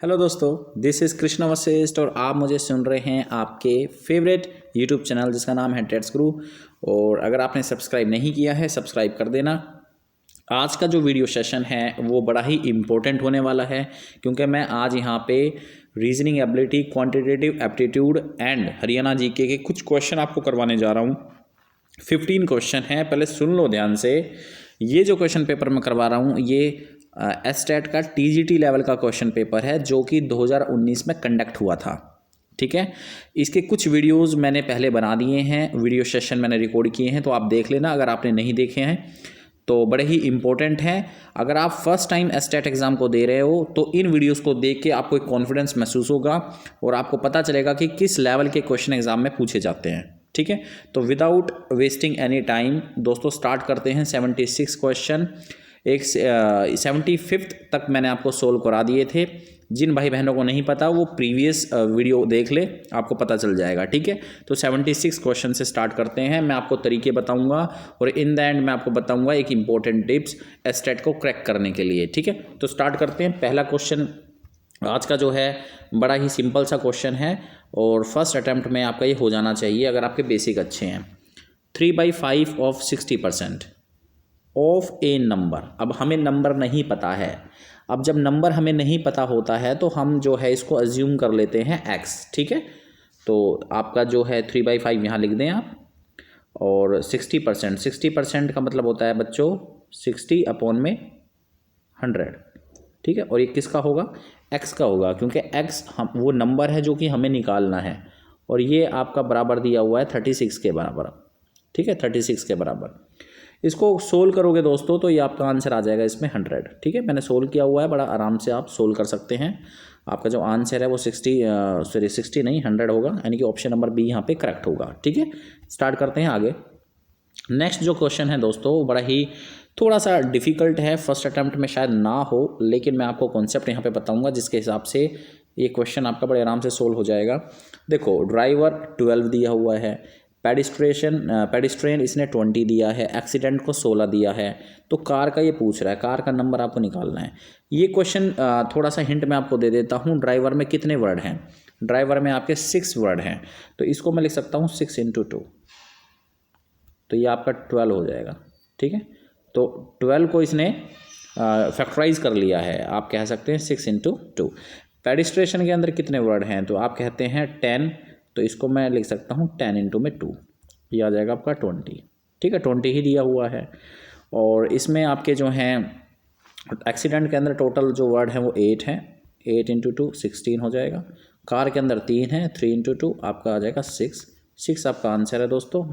Hello दोस्तों, this is Krishna Vashishtha और आप मुझे सुन रहे हैं आपके फेवरेट यूट्यूब चैनल जिसका नाम है टेट्स गुरु। और अगर आपने सब्सक्राइब नहीं किया है सब्सक्राइब कर देना। आज का जो वीडियो सेशन है वो बड़ा ही इम्पोर्टेंट होने वाला है क्योंकि मैं आज यहाँ पे reasoning ability, quantitative aptitude and Haryana GK के कुछ क्वेश्चन आपको करवाने जा रहा हूँ। 15 क्वेश्चन हैं, पहले सुन लो ध्यान से। ये जो क्वेश्चन पेपर मैं करवा रहा हूँ ये एस्टेट का टीजीटी लेवल का क्वेश्चन पेपर है जो कि 2019 में कंडक्ट हुआ था। ठीक है, इसके कुछ वीडियोस मैंने पहले बना दिए हैं, वीडियो सेशन मैंने रिकॉर्ड किए हैं, तो आप देख लेना अगर आपने नहीं देखे हैं तो। बड़े ही इंपॉर्टेंट हैं। अगर आप फर्स्ट टाइम एस्टेट एग्ज़ाम को दे रहे हो तो इन वीडियोस को देख के आपको एक कॉन्फिडेंस महसूस होगा और आपको पता चलेगा कि किस लेवल के क्वेश्चन एग्ज़ाम में पूछे जाते हैं। ठीक है, तो विदाउट वेस्टिंग एनी टाइम दोस्तों स्टार्ट करते हैं। 76 क्वेश्चन, एक 75th तक मैंने आपको सोल्व करा दिए थे। जिन भाई बहनों को नहीं पता वो प्रीवियस वीडियो देख ले, आपको पता चल जाएगा। ठीक है, तो 76 क्वेश्चन से स्टार्ट करते हैं। मैं आपको तरीके बताऊंगा और इन द एंड मैं आपको बताऊंगा एक इंपॉर्टेंट टिप्स एस्टेट को क्रैक करने के लिए। ठीक है, तो स्टार्ट करते हैं। पहला क्वेश्चन आज का जो है बड़ा ही सिंपल सा क्वेश्चन है और फर्स्ट अटैम्प्ट में आपका ये हो जाना चाहिए अगर आपके बेसिक अच्छे हैं। 3/5 ऑफ 60% ऑफ ए नंबर। अब हमें नंबर नहीं पता है। अब जब नंबर हमें नहीं पता होता है तो हम जो है इसको अज्यूम कर लेते हैं x। ठीक है, तो आपका जो है 3/5 यहाँ लिख दें आप। और 60% का मतलब होता है बच्चों 60 अपॉन में 100। ठीक है, और ये किसका होगा? x का होगा क्योंकि x हम वो नंबर है जो कि हमें निकालना है और ये आपका बराबर दिया हुआ है 36 के बराबर। ठीक है, 36 के बराबर। इसको सोल्व करोगे दोस्तों तो ये आपका आंसर आ जाएगा इसमें 100। ठीक है, मैंने सोल्व किया हुआ है, बड़ा आराम से आप सोल्व कर सकते हैं। आपका जो आंसर है वो 60 नहीं 100 होगा, यानी कि ऑप्शन नंबर बी यहाँ पे करेक्ट होगा। ठीक है, स्टार्ट करते हैं आगे। नेक्स्ट जो क्वेश्चन है दोस्तों वो बड़ा ही थोड़ा सा डिफ़िकल्ट है, फर्स्ट अटैम्प्ट में शायद ना हो, लेकिन मैं आपको कॉन्सेप्ट यहाँ पे बताऊँगा जिसके हिसाब से ये क्वेश्चन आपका बड़े आराम से सोल्व हो जाएगा। देखो, ड्राइवर 12 दिया हुआ है, पेडिस्ट्रेन इसने 20 दिया है, एक्सीडेंट को 16 दिया है, तो कार का ये पूछ रहा है, कार का नंबर आपको निकालना है। ये क्वेश्चन थोड़ा सा हिंट मैं आपको दे देता हूँ। ड्राइवर में कितने वर्ड हैं? ड्राइवर में आपके 6 वर्ड हैं, तो इसको मैं लिख सकता हूँ 6 × 2, तो ये आपका 12 हो जाएगा। ठीक है, तो 12 को इसने फैक्टराइज कर लिया है, आप कह सकते हैं 6 × 2। पेडिस्ट्रेशन के अंदर कितने वर्ड हैं? तो आप कहते हैं 10, तो इसको मैं लिख सकता हूँ 10 × 2, ये आ जाएगा आपका 20। ठीक है, 20 ही दिया हुआ है। और इसमें आपके जो हैं एक्सीडेंट के अंदर टोटल जो वर्ड हैं वो 8 हैं, 8 × 2 16 हो जाएगा। कार के अंदर 3 है, 3 × 2 आपका आ जाएगा 6 आपका आंसर है दोस्तों।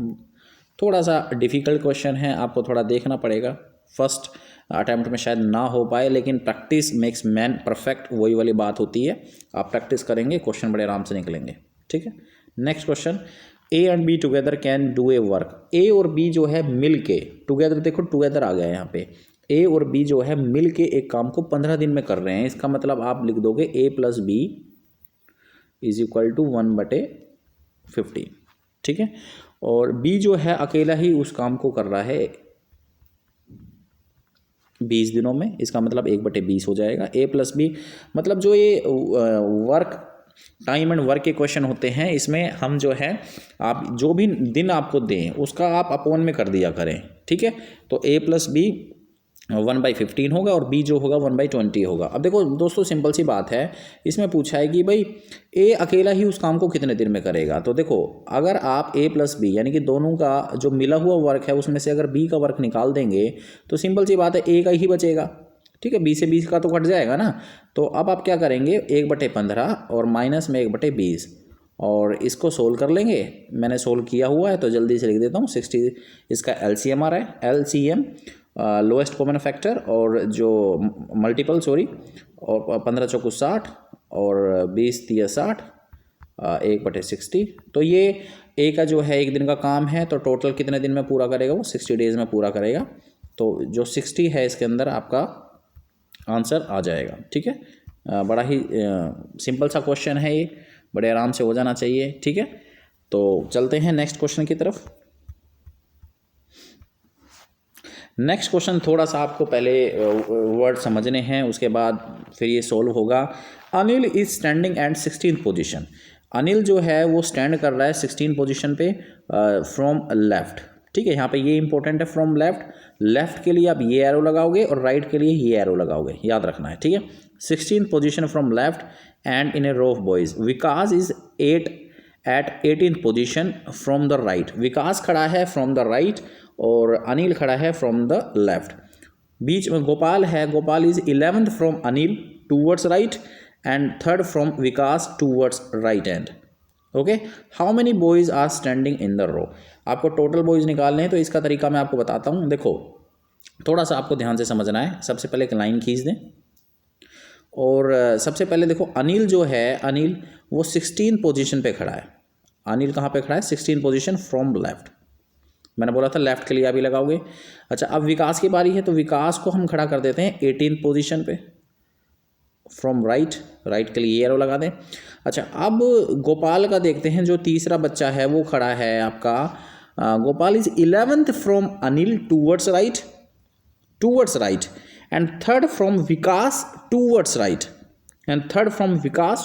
थोड़ा सा डिफ़िकल्ट क्वेश्चन है, आपको थोड़ा देखना पड़ेगा, फर्स्ट अटैम्प्ट में शायद ना हो पाए, लेकिन प्रैक्टिस मेक्स मैन परफेक्ट, वही वाली बात होती है। आप प्रैक्टिस करेंगे क्वेश्चन बड़े आराम से निकलेंगे। ठीक है, next question, A and B together can do a work. A और बी जो है मिल के टुगेदर, देखो टुगेदर आ गया है यहाँ पे, ए और बी जो है मिल के एक काम को 15 दिन में कर रहे हैं। इसका मतलब आप लिख दोगे a + b = 1/50। ठीक है, और बी जो है अकेला ही उस काम को कर रहा है 20 दिनों में, इसका मतलब 1/20 हो जाएगा। a + b मतलब जो ये वर्क टाइम एंड वर्क के क्वेश्चन होते हैं, इसमें हम जो है आप जो भी दिन आपको दें उसका आप अपॉन में कर दिया करें। ठीक है, तो a + b 1/15 होगा और b जो होगा 1/20 होगा। अब देखो दोस्तों सिंपल सी बात है, इसमें पूछा है कि भाई a अकेला ही उस काम को कितने दिन में करेगा। तो देखो अगर आप a + b यानी कि दोनों का जो मिला हुआ वर्क है उसमें से अगर b का वर्क निकाल देंगे तो सिंपल सी बात है a का ही बचेगा। ठीक है, 20 से 20 का तो कट जाएगा ना। तो अब आप क्या करेंगे, 1/15 और माइनस में 1/20 और इसको सोल्व कर लेंगे। मैंने सोल्व किया हुआ है तो जल्दी से लिख देता हूँ। 60 इसका LCM आ रहा है, LCM लोएस्ट कॉमन फैक्टर और जो मल्टीपल और 15 × 60 और 20 × 30 60, 1/60। तो ये ए का जो है एक दिन का काम है, तो टोटल कितने दिन में पूरा करेगा? वो 60 डेज़ में पूरा करेगा। तो जो 60 है इसके अंदर आपका आंसर आ जाएगा। ठीक है, बड़ा ही सिंपल सा क्वेश्चन है, ये बड़े आराम से हो जाना चाहिए। ठीक है, तो चलते हैं नेक्स्ट क्वेश्चन की तरफ। नेक्स्ट क्वेश्चन थोड़ा सा आपको पहले वर्ड समझने हैं, उसके बाद फिर ये सोल्व होगा। Anil is standing at 16th position. Anil जो है वो स्टैंड कर रहा है 16 पोजीशन पे फ्रॉम लेफ्ट। ठीक है, यहाँ पे ये इंपॉर्टेंट है, फ्रॉम लेफ्ट। लेफ्ट के लिए आप ये एरो लगाओगे और राइट के लिए ये एरो लगाओगे, याद रखना है। ठीक है, 16th position from left end in a row of boys. Vikas is at 18th position from the right. Vikas खड़ा है फ्रॉम द राइट और अनिल खड़ा है फ्रॉम द लेफ्ट। बीच में गोपाल है, Gopal is 11th from Anil towards right and 3rd from Vikas towards right hand. Okay, how many boys are standing in the row. आपको total boys निकालने हैं, तो इसका तरीका मैं आपको बताता हूँ। देखो, थोड़ा सा आपको ध्यान से समझना है। सबसे पहले एक लाइन खींच दें और सबसे पहले देखो अनिल जो है, अनिल वो 16 पोजीशन पे खड़ा है। अनिल कहाँ पे खड़ा है? 16 पोजीशन फ्रॉम लेफ्ट। मैंने बोला था लेफ्ट के लिए आप ही लगाओगे। अच्छा, अब विकास की बारी है, तो विकास को हम खड़ा कर देते हैं 18th पोजीशन पे फ्रॉम राइट। राइट के लिए ये एरो लगा दें। अच्छा, अब गोपाल का देखते हैं, जो तीसरा बच्चा है वो खड़ा है आपका, Gopal is 11th from Anil towards right and 3rd from Vikas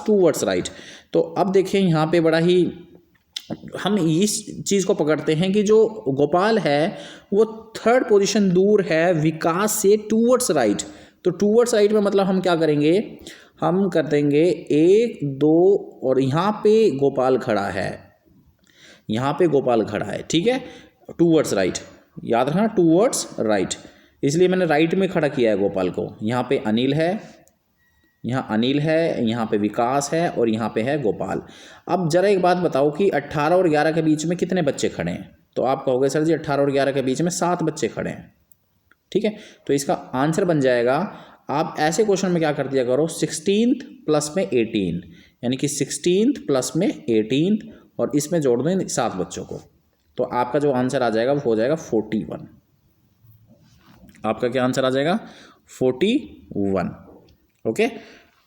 towards right तो अब देखिए यहाँ पे बड़ा ही हम इस चीज़ को पकड़ते हैं कि जो गोपाल है वो 3rd पोजीशन दूर है विकास से टूवर्ड्स राइट। तो टूवर्ड्स राइट में मतलब हम क्या करेंगे, हम कर देंगे 1 2 और यहाँ पे गोपाल खड़ा है, ठीक है, टूवर्ड्स राइट। याद रखना, टूवर्ड्स राइट, इसलिए मैंने राइट में खड़ा किया है गोपाल को। यहाँ पे अनिल है, यहाँ पे विकास है और यहाँ पे है गोपाल। अब जरा एक बात बताओ कि 18 और 11 के बीच में कितने बच्चे खड़े हैं? तो आप कहोगे सर जी 18 और 11 के बीच में 7 बच्चे खड़े हैं। ठीक है, तो इसका आंसर बन जाएगा, आप ऐसे क्वेश्चन में क्या कर दिया करो, 16th प्लस में 18, यानी कि 16th प्लस में 18 और इसमें जोड़ दें 7 बच्चों को, तो आपका जो आंसर आ जाएगा वो हो जाएगा 41। आपका क्या आंसर आ जाएगा? 41। ओके,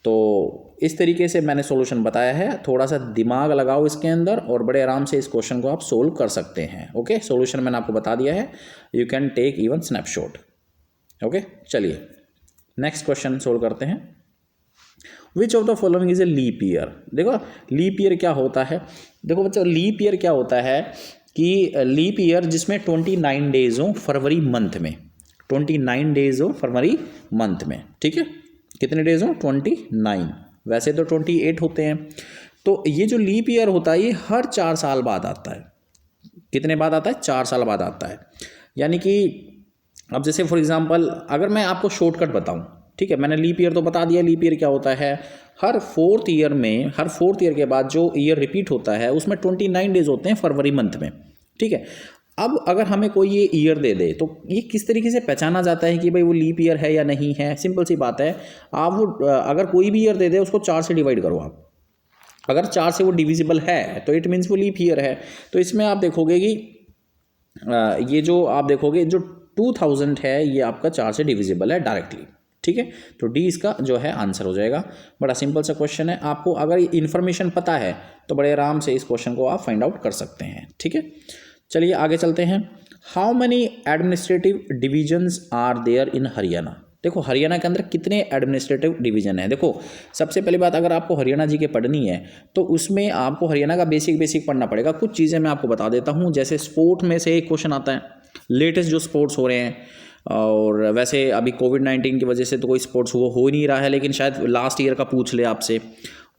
तो इस तरीके से मैंने सॉल्यूशन बताया है। थोड़ा सा दिमाग लगाओ इसके अंदर और बड़े आराम से इस क्वेश्चन को आप सोल्व कर सकते हैं। ओके, सॉल्यूशन मैंने आपको बता दिया है, you can take even snapshot. Okay, चलिए नेक्स्ट क्वेश्चन सोल्व करते हैं। Which of the following is a leap year. देखो लीप ईयर क्या होता है, देखो बच्चों लीप ईयर क्या होता है कि लीप ईयर जिसमें 29 डेज हो फरवरी मंथ में, 29 डेज हो फरवरी मंथ में। ठीक है, कितने डेज हो? 29, वैसे तो 28 होते हैं। तो ये जो लीप ईयर होता है ये हर 4 साल बाद आता है। कितने बाद आता है? 4 साल बाद आता है। यानी कि अब जैसे फॉर एग्जांपल अगर मैं आपको शॉर्टकट बताऊं, ठीक है, मैंने लीप ईयर तो बता दिया। लीप ईयर क्या होता है, हर 4th ईयर में, हर 4th ईयर के बाद जो ईयर रिपीट होता है उसमें 29 डेज होते हैं फरवरी मंथ में। ठीक है, अब अगर हमें कोई ये ईयर दे दे तो ये किस तरीके से पहचाना जाता है कि भाई वो लीप ईयर है या नहीं है? सिंपल सी बात है, आप वो अगर कोई भी ईयर दे दे उसको 4 से डिवाइड करो आप। अगर 4 से वो डिविजिबल है तो इट मीन्स वो लीप ईयर है। तो इसमें आप देखोगे कि ये जो आप देखोगे जो 2000 है ये आपका 4 से डिविजिबल है डायरेक्टली। ठीक है, तो डी इसका जो है आंसर हो जाएगा। बड़ा सिंपल सा क्वेश्चन है, आपको अगर इन्फॉर्मेशन पता है तो बड़े आराम से इस क्वेश्चन को आप फाइंड आउट कर सकते हैं। ठीक है, चलिए आगे चलते हैं। How many administrative divisions are there in Haryana. देखो हरियाणा के अंदर कितने एडमिनिस्ट्रेटिव डिवीजन है। देखो सबसे पहली बात, अगर आपको हरियाणा जी के पढ़नी है तो उसमें आपको हरियाणा का बेसिक पढ़ना पड़ेगा। कुछ चीज़ें मैं आपको बता देता हूँ, जैसे स्पोर्ट में से एक क्वेश्चन आता है, लेटेस्ट जो स्पोर्ट्स हो रहे हैं, और वैसे अभी कोविड-19 की वजह से तो कोई स्पोर्ट्स हो ही नहीं रहा है, लेकिन शायद लास्ट ईयर का पूछ ले आपसे।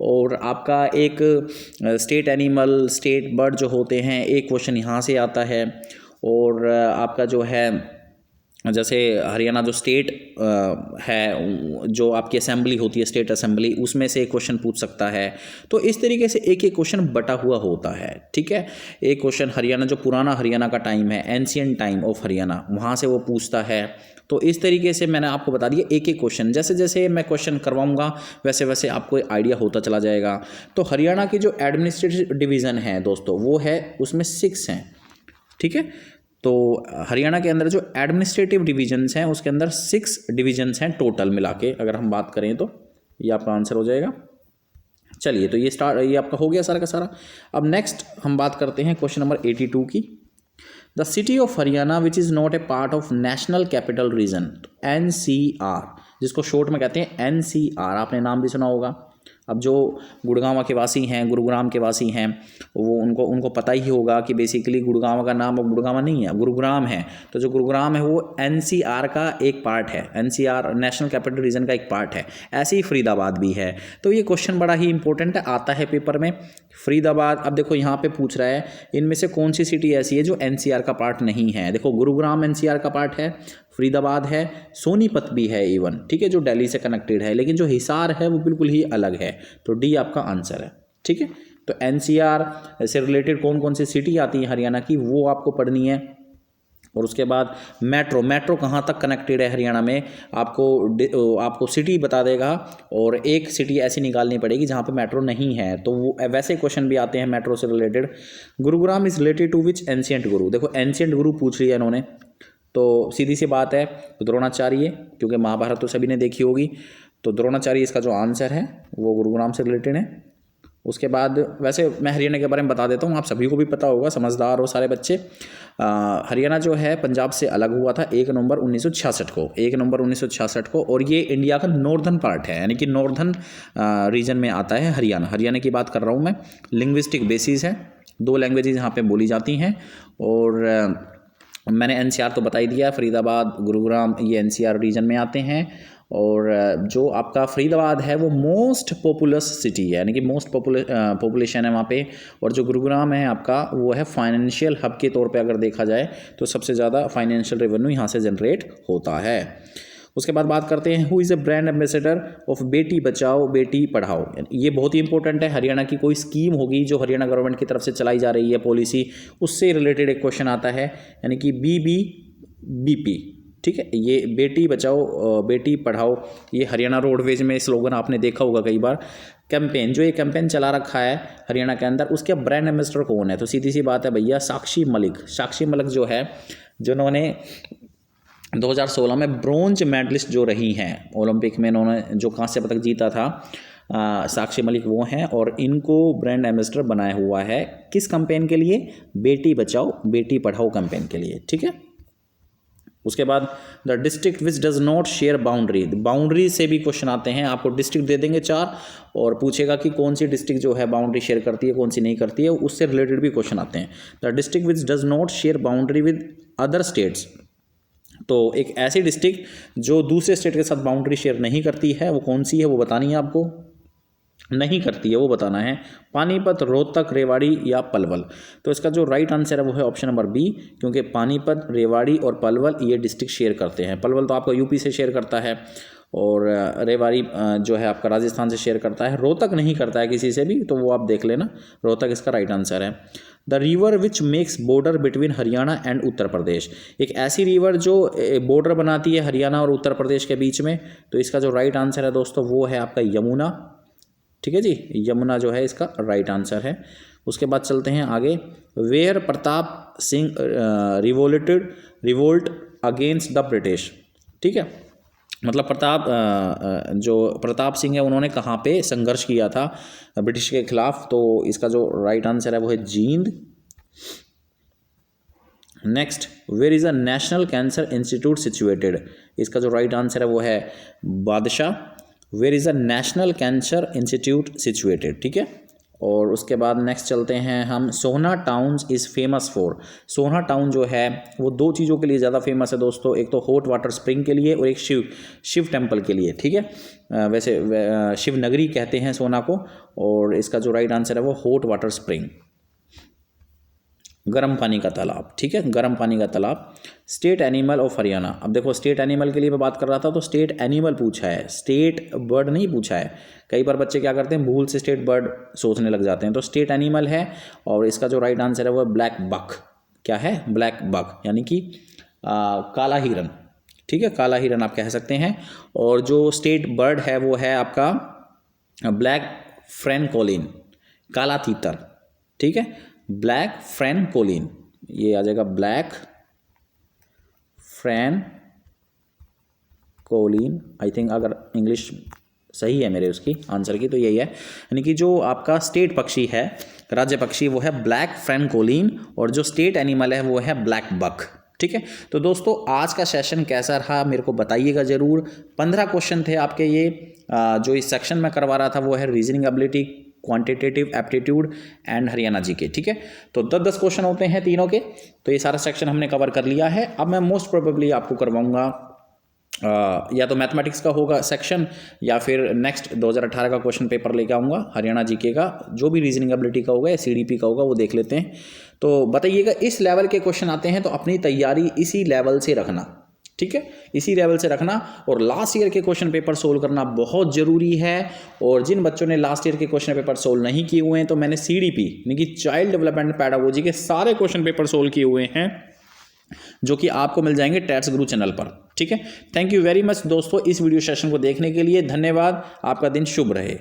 और आपका एक स्टेट एनिमल, स्टेट बर्ड जो होते हैं, एक क्वेश्चन यहाँ से आता है। और आपका जो है जैसे हरियाणा जो स्टेट है, जो आपकी असेंबली होती है स्टेट असेंबली, उसमें से एक क्वेश्चन पूछ सकता है। तो इस तरीके से एक एक क्वेश्चन बटा हुआ होता है। ठीक है, एक क्वेश्चन हरियाणा जो पुराना हरियाणा का टाइम है, एंशियंट टाइम ऑफ हरियाणा, वहाँ से वो पूछता है। तो इस तरीके से मैंने आपको बता दिया एक एक क्वेश्चन, जैसे जैसे मैं क्वेश्चन करवाऊंगा वैसे वैसे आपको आइडिया होता चला जाएगा। तो हरियाणा की जो एडमिनिस्ट्रेटिव डिवीज़न है दोस्तों वो है, उसमें 6 हैं। ठीक है, तो हरियाणा के अंदर जो एडमिनिस्ट्रेटिव डिवीजन्स हैं उसके अंदर 6 डिवीजन्स हैं टोटल मिला के, अगर हम बात करें तो ये आपका आंसर हो जाएगा। चलिए, तो ये आपका हो गया सारा का सारा। अब नेक्स्ट हम बात करते हैं क्वेश्चन नंबर 82 की। The city of Haryana which is not a part of national capital region, NCR, जिसको शॉर्ट में कहते हैं NCR, आपने नाम भी सुना होगा। अब जो गुड़गांव के वासी हैं, गुरुग्राम के वासी हैं, वो उनको पता ही होगा कि बेसिकली गुड़गांव का नाम अब गुड़गांव नहीं है, गुरुग्राम है। तो जो गुरुग्राम है वो NCR का एक पार्ट है, NCR नेशनल कैपिटल रीजन का एक पार्ट है। ऐसे ही फरीदाबाद भी है। तो ये क्वेश्चन बड़ा ही इंपॉर्टेंट है, आता है पेपर में। फरीदाबाद, अब देखो यहाँ पे पूछ रहा है इनमें से कौन सी सिटी ऐसी है जो NCR का पार्ट नहीं है। देखो गुरुग्राम NCR का पार्ट है, फरीदाबाद है, सोनीपत भी है इवन, ठीक है, जो दिल्ली से कनेक्टेड है, लेकिन जो हिसार है वो बिल्कुल ही अलग है। तो डी आपका आंसर है, ठीक है। तो NCR से रिलेटेड कौन कौन सी सिटी आती है हरियाणा की, वो आपको पढ़नी है। और उसके बाद मेट्रो कहाँ तक कनेक्टेड है हरियाणा में, आपको सिटी बता देगा, और एक सिटी ऐसी निकालनी पड़ेगी जहाँ पे मेट्रो नहीं है। तो वो वैसे क्वेश्चन भी आते हैं मेट्रो से related. Gurugram is related to which ancient guru, देखो एंशिएंट गुरु पूछ लिया इन्होंने, तो सीधी सी बात है द्रोणाचार्य, क्योंकि महाभारत तो सभी ने देखी होगी। तो द्रोणाचार्य इसका जो आंसर है वो गुरुग्राम से रिलेटेड है। उसके बाद वैसे मैं हरियाणा के बारे में बता देता हूँ, आप सभी को भी पता होगा, समझदार हो सारे बच्चे। हरियाणा जो है पंजाब से अलग हुआ था 1 नवंबर 1966 को, 1 नवंबर 1966 को, और ये इंडिया का नॉर्दर्न पार्ट है, यानी कि नॉर्दर्न रीजन में आता है हरियाणा। हरियाणा की बात कर रहा हूँ मैं। लिंग्विस्टिक बेसिस है, 2 लैंग्वेजेज यहाँ पे बोली जाती हैं, और मैंने NCR तो बता ही दिया, फरीदाबाद, गुरुग्राम, ये NCR रीजन में आते हैं। और जो आपका फरीदाबाद है वो मोस्ट पॉपुलस सिटी है, यानी कि मोस्ट पॉपुलेशन है वहाँ पे। और जो गुरुग्राम है आपका वो है फाइनेंशियल हब के तौर पे अगर देखा जाए तो सबसे ज़्यादा फाइनेंशियल रेवेन्यू यहाँ से जनरेट होता है। उसके बाद बात करते हैं who is a brand ambassador of Beti Bachao Beti Padhao. ये बहुत ही इंपॉर्टेंट है, हरियाणा की कोई स्कीम होगी जो हरियाणा गवर्नमेंट की तरफ से चलाई जा रही है पॉलिसी, उससे रिलेटेड एक क्वेश्चन आता है, यानी कि BBBP, ठीक है। ये बेटी बचाओ बेटी पढ़ाओ, ये हरियाणा रोडवेज में स्लोगन आपने देखा होगा कई बार। कैंपेन, जो ये कैंपेन चला रखा है हरियाणा के अंदर, उसके ब्रांड एम्बेसडर कौन है? तो सीधी सी बात है भैया, साक्षी मलिक। साक्षी मलिक जो है, जिन्होंने 2016 में ब्रोंज मेडलिस्ट जो रही हैं ओलंपिक में, इन्होंने जो कांस्य पदक जीता था, साक्षी मलिक वो हैं, और इनको ब्रांड एम्बेसडर बनाया हुआ है किस कैंपेन के लिए? बेटी बचाओ बेटी पढ़ाओ कैंपेन के लिए, ठीक है। उसके बाद the district which does not share boundary, boundary से भी क्वेश्चन आते हैं, आपको डिस्ट्रिक्ट दे देंगे 4 और पूछेगा कि कौन सी डिस्ट्रिक्ट जो है बाउंड्री शेयर करती है, कौन सी नहीं करती है, उससे रिलेटेड भी क्वेश्चन आते हैं। The district which does not share boundary with other states, तो एक ऐसी डिस्ट्रिक्ट जो दूसरे स्टेट के साथ बाउंड्री शेयर नहीं करती है, वो कौन सी है, वो बतानी है आपको, नहीं करती है वो बताना है। पानीपत, रोहतक, रेवाड़ी या पलवल। तो इसका जो राइट आंसर है वो है ऑप्शन नंबर बी, क्योंकि पानीपत, रेवाड़ी और पलवल ये डिस्ट्रिक्ट शेयर करते हैं। पलवल तो आपका यूपी से शेयर करता है, और रेवाड़ी जो है आपका राजस्थान से शेयर करता है। रोहतक नहीं करता है किसी से भी, तो वो आप देख लेना, रोहतक इसका राइट आंसर है। The river which makes border between Haryana and Uttar Pradesh, एक ऐसी रिवर जो बॉर्डर बनाती है हरियाणा और उत्तर प्रदेश के बीच में, तो इसका जो राइट आंसर है दोस्तों वो है आपका यमुना, ठीक है जी, यमुना जो है इसका राइट आंसर है। उसके बाद चलते हैं आगे। Where Pratap Singh revolt against the British, ठीक है, मतलब जो प्रताप सिंह है उन्होंने कहाँ पे संघर्ष किया था ब्रिटिश के खिलाफ, तो इसका जो राइट आंसर है वो है Jind. Next, where is a national cancer institute situated, इसका जो राइट आंसर है वो है Badshah. Where is a national cancer institute situated, ठीक है। और उसके बाद नेक्स्ट चलते हैं हम, Sohna towns is famous for, Sohna town जो है वो 2 चीज़ों के लिए ज़्यादा फेमस है दोस्तों, एक तो हॉट वाटर स्प्रिंग के लिए और एक शिव टेम्पल के लिए, ठीक है। वैसे शिव नगरी कहते हैं सोहना को, और इसका जो राइट आंसर है वो हॉट वाटर स्प्रिंग, गर्म पानी का तालाब, ठीक है, गर्म पानी का तालाब। स्टेट एनिमल ऑफ हरियाणा, अब देखो स्टेट एनिमल के लिए मैं बात कर रहा था, तो स्टेट एनिमल पूछा है, स्टेट बर्ड नहीं पूछा है। कई बार बच्चे क्या करते हैं, भूल से स्टेट बर्ड सोचने लग जाते हैं, तो स्टेट एनिमल है, और इसका जो राइट आंसर है वो ब्लैक बक। क्या है? ब्लैक बक, यानी कि काला हिरन, ठीक है, काला हिरन आप कह सकते हैं। और जो स्टेट बर्ड है वो है आपका ब्लैक फ्रैनकोलिन, काला तीतर, ठीक है, ब्लैक फ्रैनकोलिन, ये आ जाएगा ब्लैक फ्रैनकोलिन। आई थिंक अगर इंग्लिश सही है मेरे उसकी आंसर की, तो यही है, यानी कि जो आपका स्टेट पक्षी है, राज्य पक्षी, वो है ब्लैक फ्रैंकोलिन, और जो स्टेट एनिमल है वो है ब्लैक बक। ठीक है, तो दोस्तों आज का सेशन कैसा रहा मेरे को बताइएगा ज़रूर। 15 क्वेश्चन थे आपके ये, जो इस सेक्शन में करवा रहा था वो है reasoning ability, quantitative aptitude and Haryana GK. ठीक है, तो 10-10 क्वेश्चन होते हैं तीनों के, तो ये सारा सेक्शन हमने कवर कर लिया है। अब मैं मोस्ट प्रोबेबली आपको करवाऊंगा या तो मैथमेटिक्स का होगा सेक्शन, या फिर नेक्स्ट 2018 का क्वेश्चन पेपर लेके आऊँगा हरियाणा जीके का, जो भी रीजनिंग एबिलिटी का होगा या सीडीपी का होगा वो देख लेते हैं। तो बताइएगा, इस लेवल के क्वेश्चन आते हैं तो अपनी तैयारी इसी लेवल से रखना। ठीक है, इसी लेवल से रखना, और लास्ट ईयर के क्वेश्चन पेपर सोल्व करना बहुत ज़रूरी है। और जिन बच्चों ने लास्ट ईयर के क्वेश्चन पेपर सोल्व नहीं किए हुए हैं, तो मैंने सीडीपी यानी कि चाइल्ड डेवलपमेंट पैडागोजी के सारे क्वेश्चन पेपर सोल्व किए हुए हैं, जो कि आपको मिल जाएंगे टैट्स गुरु चैनल पर। ठीक है, थैंक यू वेरी मच दोस्तों इस वीडियो सेशन को देखने के लिए, धन्यवाद, आपका दिन शुभ रहे।